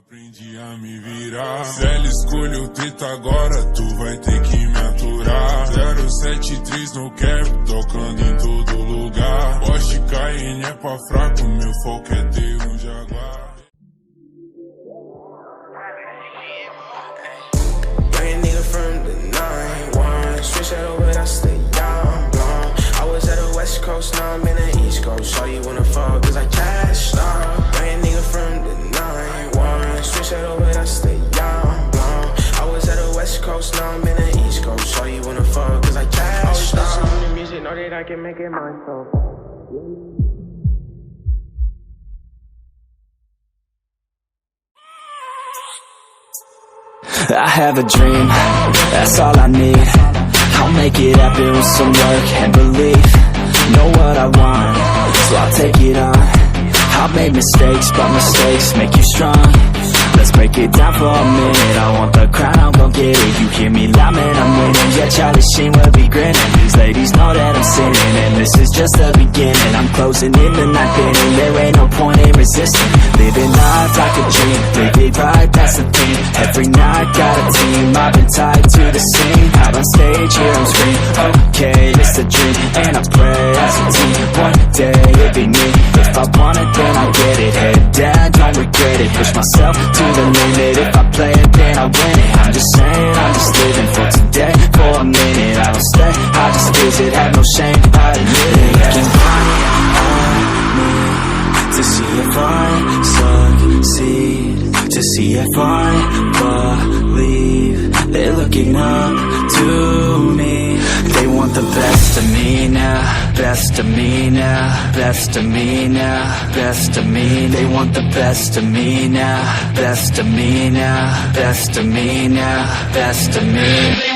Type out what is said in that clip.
Aprendi a me virar. Se ela escolheu treta agora, tu vai ter que me aturar. 073 no cap, tocando em todo lugar. Porsche Cayenne é pra fraco, meu foco é ter um Jaguar. Young nigga from the 9-1, switch that over, that's the young blonde. I was at the West Coast, now I'm in the East Coast. Saw you wanna fall, cause I cashed out. Young nigga from the 9-1, switch that over, that's the young blonde. I was at the West Coast, now I'm in the East Coast. Saw you wanna fall, cause I cashed out. I was listening to music, know that I can make it myself. I have a dream, that's all I need. I'll make it happen with some work and belief. Know what I want, so I'll take it on. I've made mistakes, but mistakes make you strong. Let's break it down for a minute. I want the crown, I'm gon' get it. You hear me loud, man, I'm winning. Yeah, Charlie Sheen will be grinning. These ladies know that I'm sinning, and this is just the beginning. I'm closing in the ninth inning, there ain't no point in resisting. Living life like a dream, live it right, that's the thing. Every night, got a team, I've been tied to the scene. Out on stage, hear them scream, okay, it's a dream. And I pray as a team, one day it'll be me. If I want it, then I get it. Head down, don't regret it. Push myself to the limit. If I play it, then I win it. I'm just saying, I'm just living for today. For a minute, I don't stay, I just visit. Have no shame, I admit it. Looking right at me to see if I succeed, to see if I believe. They're looking up to me. They want the best of me now, best of me now, best of me now, best of me. They want the best of me now, best of me now, best of me now, best of me.